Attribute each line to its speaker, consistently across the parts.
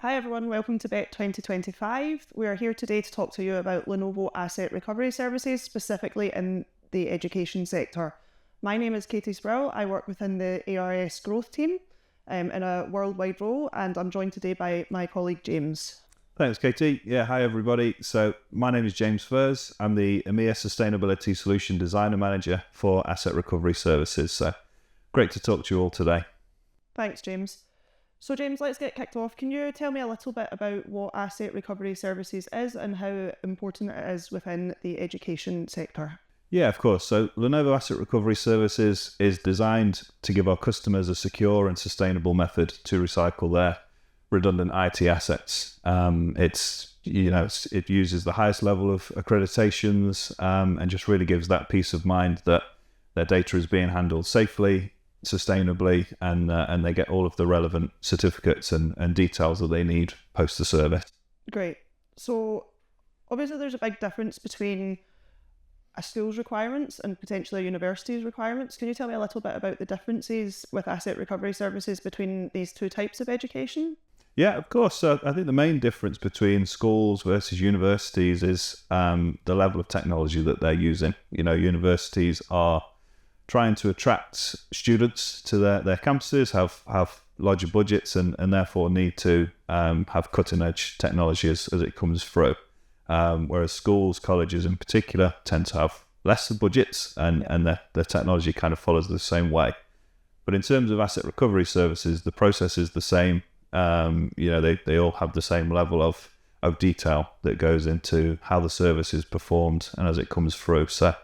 Speaker 1: Hi everyone, welcome to BETT 2025. We are here today to talk to you about Lenovo asset recovery services, specifically in the education sector. My name is Katie Sproul. I work within the ARS Growth team in a worldwide role, and I'm joined today by my colleague James.
Speaker 2: Thanks, Katie. Yeah, hi everybody. So my name is James Furze. I'm the EMEA Sustainability Solution Designer Manager for Asset Recovery Services. So great to talk to you all today.
Speaker 1: Thanks, James. So James, let's get kicked off. Can you tell me a little bit about what asset recovery services is and how important it is within the education sector?
Speaker 2: Yeah, of course. So Lenovo Asset Recovery Services is designed to give our customers a secure and sustainable method to recycle their redundant IT assets. It uses the highest level of accreditations and just really gives that peace of mind that their data is being handled safely, sustainably, and they get all of the relevant certificates and details that they need post the service.
Speaker 1: Great. So obviously there's a big difference between a school's requirements and potentially a university's requirements. Can you tell me a little bit about the differences with asset recovery services between these two types of education?
Speaker 2: Yeah, of course. So I think the main difference between schools versus universities is the level of technology that they're using. You know, universities are trying to attract students to their campuses, have larger budgets and therefore need to have cutting edge technology as it comes through. Whereas schools, colleges in particular, tend to have lesser budgets and the technology kind of follows the same way. But in terms of asset recovery services, the process is the same. They all have the same level of detail that goes into how the service is performed and as it comes through. So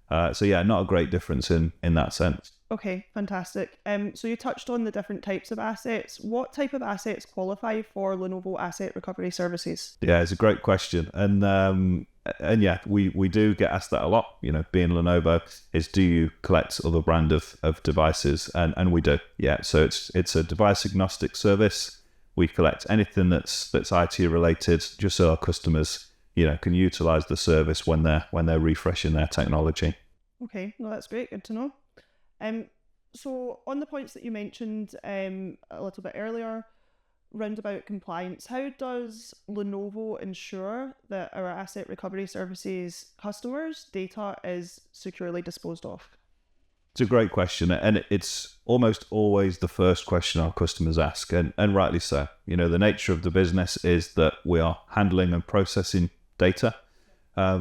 Speaker 2: not a great difference in that sense.
Speaker 1: Okay, fantastic. So you touched on the different types of assets. What type of assets qualify for Lenovo asset recovery services?
Speaker 2: Yeah, it's a great question. And we do get asked that a lot. You know, being Lenovo, is do you collect other brand of devices? And we do. Yeah, so it's a device agnostic service. We collect anything that's IT related, just so our customers, can utilize the service when they're refreshing their technology.
Speaker 1: Okay, no, that's great. Good to know. So on the points that you mentioned a little bit earlier, round about compliance, how does Lenovo ensure that our asset recovery services customers' data is securely disposed of?
Speaker 2: It's a great question, and it's almost always the first question our customers ask, and rightly so. You know, the nature of the business is that we are handling and processing data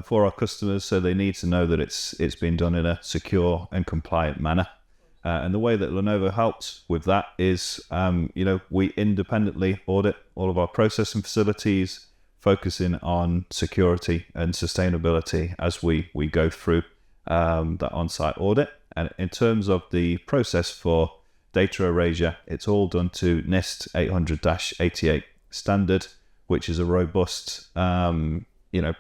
Speaker 2: for our customers, so they need to know that it's been done in a secure and compliant manner. And the way that Lenovo helps with that is, we independently audit all of our processing facilities, focusing on security and sustainability as we go through that on-site audit. And in terms of the process for data erasure, it's all done to NIST 800-88 standard, which is a robust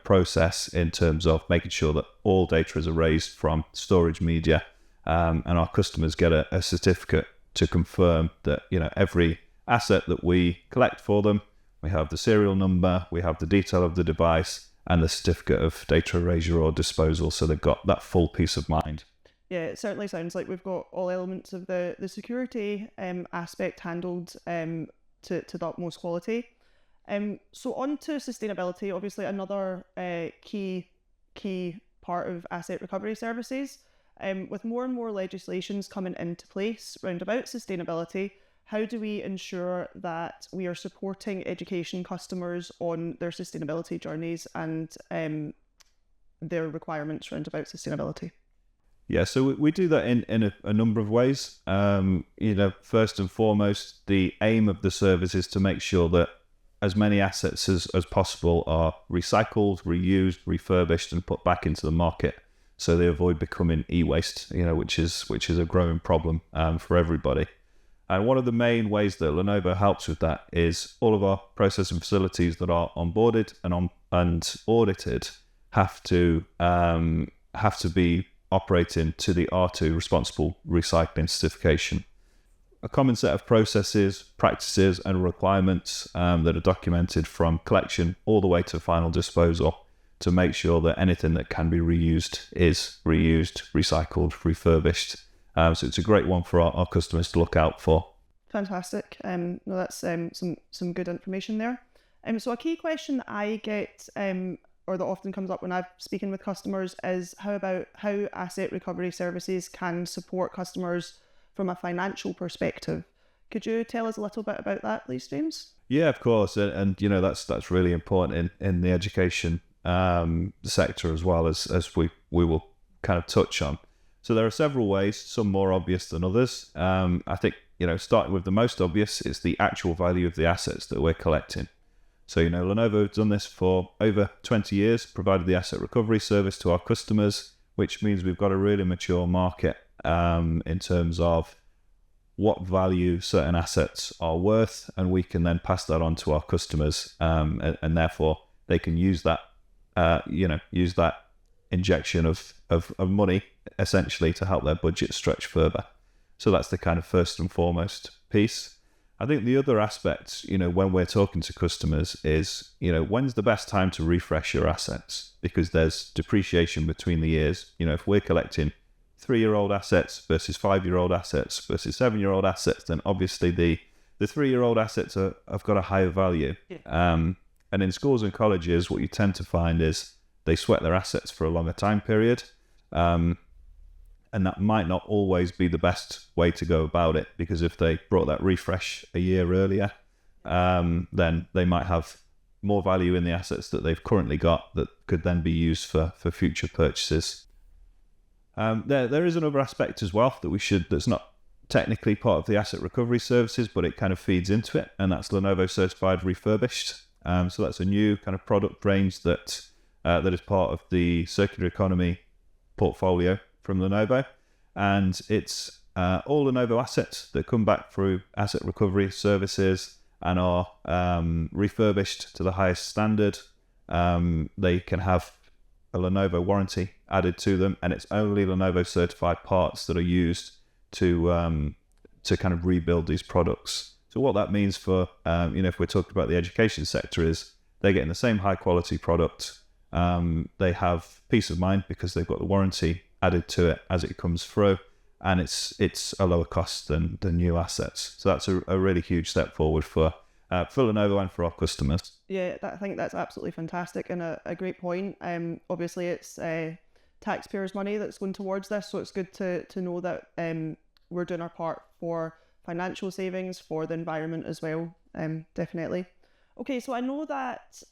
Speaker 2: process in terms of making sure that all data is erased from storage media, and our customers get a certificate to confirm that every asset that we collect for them, we have the serial number, we have the detail of the device, and the certificate of data erasure or disposal, so they've got that full peace of mind.
Speaker 1: Yeah, it certainly sounds like we've got all elements of the security aspect handled to the utmost quality. So on to sustainability, obviously another key part of asset recovery services. With more and more legislations coming into place round about sustainability, how do we ensure that we are supporting education customers on their sustainability journeys and their requirements round about sustainability?
Speaker 2: Yeah, so we do that in a number of ways. First and foremost, the aim of the service is to make sure that as many assets as possible are recycled, reused, refurbished, and put back into the market, so they avoid becoming e-waste, which is a growing problem for everybody. And one of the main ways that Lenovo helps with that is all of our processing facilities that are onboarded and audited have to be operating to the R2 responsible recycling certification. A common set of processes, practices, and requirements that are documented from collection all the way to final disposal to make sure that anything that can be reused is reused, recycled, refurbished. So it's a great one for our customers to look out for.
Speaker 1: fantastic. No, that's some good information there. So a key question that I get, or that often comes up when I'm speaking with customers, is how asset recovery services can support customers from a financial perspective. Could you tell us a little bit about that, please, James?
Speaker 2: Yeah, of course, and you know that's really important in the education sector as well, as we will kind of touch on. So there are several ways, some more obvious than others. I think, you know, starting with the most obvious is the actual value of the assets that we're collecting. So, you know, Lenovo has done this for over 20 years, provided the asset recovery service to our customers, which means we've got a really mature market in terms of what value certain assets are worth, and we can then pass that on to our customers, and therefore they can use that, use that injection of money essentially to help their budget stretch further. So that's the kind of first and foremost piece. I think the other aspect, you know, when we're talking to customers is, you know, when's the best time to refresh your assets? Because there's depreciation between the years. You know, if we're collecting 3-year-old assets versus 5-year-old assets versus 7-year-old assets, then obviously the 3-year-old assets have got a higher value. Yeah. And in schools and colleges, what you tend to find is they sweat their assets for a longer time period. And that might not always be the best way to go about it, because if they brought that refresh a year earlier, then they might have more value in the assets that they've currently got that could then be used for future purchases. There is another aspect as well that's not technically part of the asset recovery services, but it kind of feeds into it, and that's Lenovo Certified Refurbished. So that's a new kind of product range that is part of the circular economy portfolio from Lenovo, and it's all Lenovo assets that come back through asset recovery services and are refurbished to the highest standard. They can have a Lenovo warranty added to them, and it's only Lenovo certified parts that are used to kind of rebuild these products. So what that means for if we're talking about the education sector, is they're getting the same high quality product. They have peace of mind because they've got the warranty added to it as it comes through, and it's a lower cost than new assets. So that's a really huge step forward for Lenovo and for our customers.
Speaker 1: Yeah, I think that's absolutely fantastic and a great point. Obviously, it's taxpayers' money that's going towards this, so it's good to know that we're doing our part for financial savings, for the environment as well. Definitely. Okay, so I know that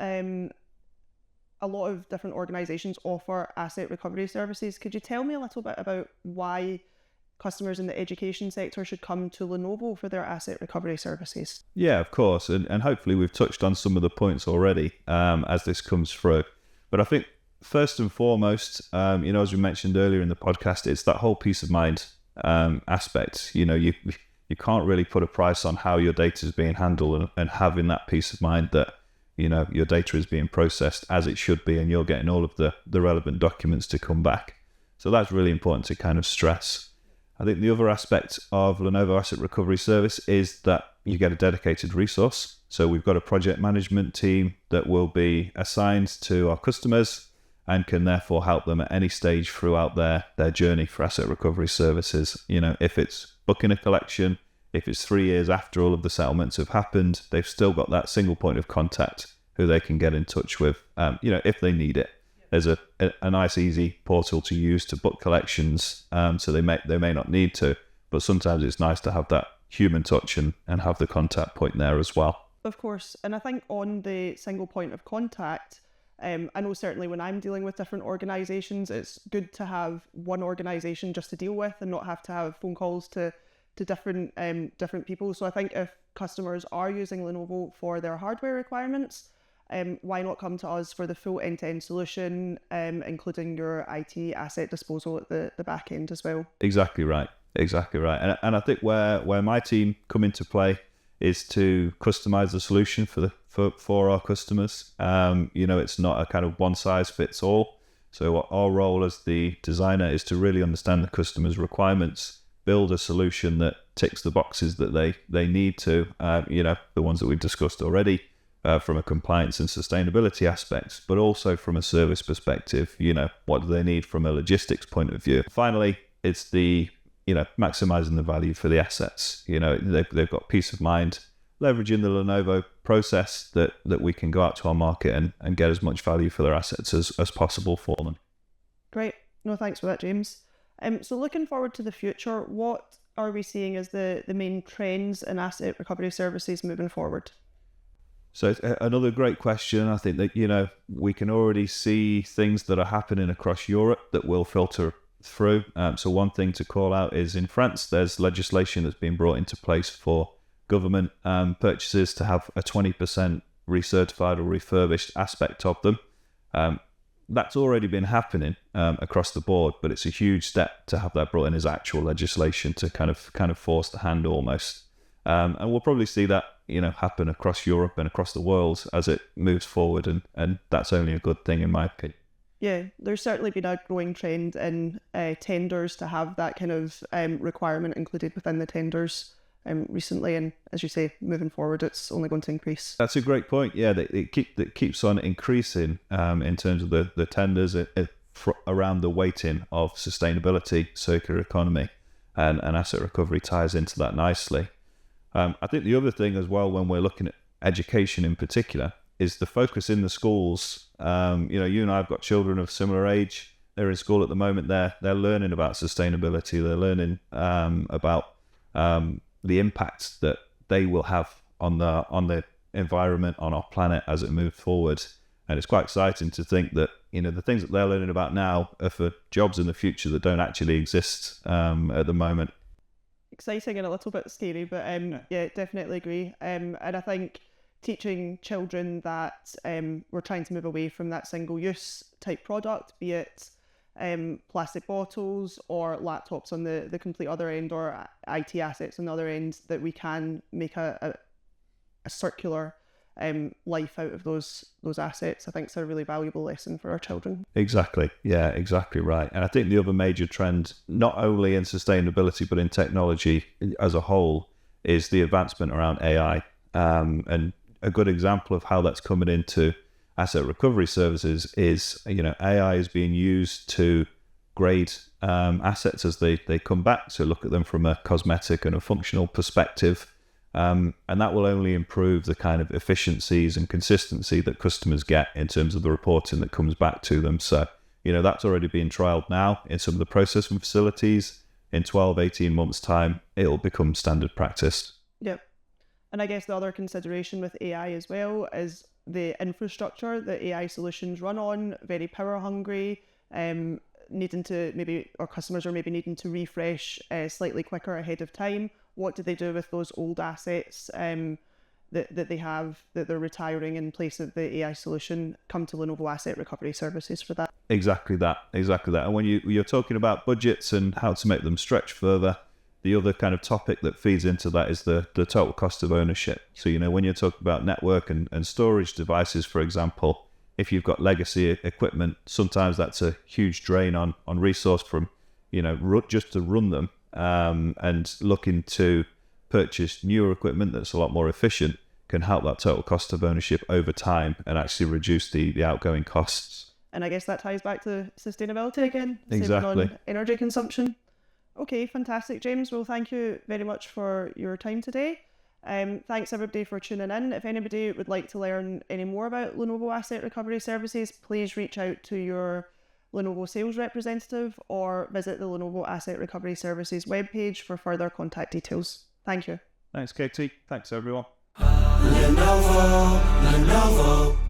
Speaker 1: a lot of different organisations offer asset recovery services. Could you tell me a little bit about why customers in the education sector should come to Lenovo for their asset recovery services?
Speaker 2: Yeah, of course. And hopefully we've touched on some of the points already as this comes through. But I think first and foremost, as we mentioned earlier in the podcast, it's that whole peace of mind aspect. You know, you can't really put a price on how your data is being handled, and having that peace of mind that, you know, your data is being processed as it should be, and you're getting all of the relevant documents to come back. So that's really important to kind of stress. I think the other aspect of Lenovo Asset Recovery Service is that you get a dedicated resource. So we've got a project management team that will be assigned to our customers and can therefore help them at any stage throughout their journey for asset recovery services. You know, if it's booking a collection, if it's 3 years after all of the settlements have happened, they've still got that single point of contact who they can get in touch with, if they need it. There's a nice, easy portal to use to book collections, so they may not need to, but sometimes it's nice to have that human touch and have the contact point there as well.
Speaker 1: Of course, and I think on the single point of contact, I know certainly when I'm dealing with different organisations, it's good to have one organisation just to deal with and not have to have phone calls to different people. So I think if customers are using Lenovo for their hardware requirements, why not come to us for the full end-to-end solution, including your IT asset disposal at the back end as well? Exactly right.
Speaker 2: And I think where my team come into play is to customize the solution for our customers. It's not a kind of one size fits all. So our role as the designer is to really understand the customer's requirements, build a solution that ticks the boxes that they need to, the ones that we've discussed already, from a compliance and sustainability aspects, but also from a service perspective. What do they need from a logistics point of view? Finally, it's the maximizing the value for the assets. They've got peace of mind, leveraging the Lenovo process that we can go out to our market and get as much value for their assets as possible for them.
Speaker 1: Great. No, thanks for that, James. So looking forward to the future, what are we seeing as the main trends in asset recovery services moving forward?
Speaker 2: So it's another great question. I think that, we can already see things that are happening across Europe that will filter through. So one thing to call out is in France, there's legislation that's been brought into place for government purchases to have a 20% recertified or refurbished aspect of them. That's already been happening across the board, but it's a huge step to have that brought in as actual legislation to kind of force the hand almost. And we'll probably see that happen across Europe and across the world as it moves forward, and that's only a good thing in my opinion.
Speaker 1: Yeah, there's certainly been a growing trend in tenders to have that kind of requirement included within the tenders recently, and as you say, moving forward, it's only going to increase.
Speaker 2: That's a great point. Yeah, it keeps on increasing in terms of the tenders around the weighting of sustainability, circular economy, and asset recovery ties into that nicely. I think the other thing as well, when we're looking at education in particular, is the focus in the schools. You and I have got children of similar age. They're in school at the moment. They're learning about sustainability. They're learning about the impact that they will have on the environment, on our planet as it moves forward. And it's quite exciting to think that the things that they're learning about now are for jobs in the future that don't actually exist at the moment.
Speaker 1: Exciting and a little bit scary, but yeah, definitely agree. And I think teaching children that we're trying to move away from that single-use type product, be it plastic bottles or laptops on the complete other end, or IT assets on the other end, that we can make a circular life out of those assets. I think it's a really valuable lesson for our children.
Speaker 2: Exactly. Yeah, exactly right. And I think the other major trend, not only in sustainability but in technology as a whole, is the advancement around AI. And a good example of how that's coming into asset recovery services is, AI is being used to grade assets as they come back. So look at them from a cosmetic and a functional perspective. And that will only improve the kind of efficiencies and consistency that customers get in terms of the reporting that comes back to them. So, that's already being trialed now in some of the processing facilities. In 12, 18 months' time, it'll become standard practice.
Speaker 1: Yep. And I guess the other consideration with AI as well is the infrastructure that AI solutions run on, very power hungry, needing to our customers are maybe needing to refresh slightly quicker ahead of time. What do they do with those old assets that they have, that they're retiring in place of the AI solution? Come to Lenovo Asset Recovery Services for that. Exactly that.
Speaker 2: And when you're talking about budgets and how to make them stretch further, the other kind of topic that feeds into that is the total cost of ownership. So, when you're talking about network and storage devices, for example, if you've got legacy equipment, sometimes that's a huge drain on resource from, just to run them. And looking to purchase newer equipment that's a lot more efficient can help that total cost of ownership over time and actually reduce the outgoing costs.
Speaker 1: And I guess that ties back to sustainability again.
Speaker 2: Exactly.
Speaker 1: On energy consumption. Okay, fantastic, James. Well, thank you very much for your time today. Thanks everybody for tuning in. If anybody would like to learn any more about Lenovo Asset Recovery Services, please reach out to your Lenovo sales representative or visit the Lenovo Asset Recovery Services webpage for further contact details. Thank you.
Speaker 2: Thanks, Katie. Thanks, everyone.
Speaker 3: Lenovo.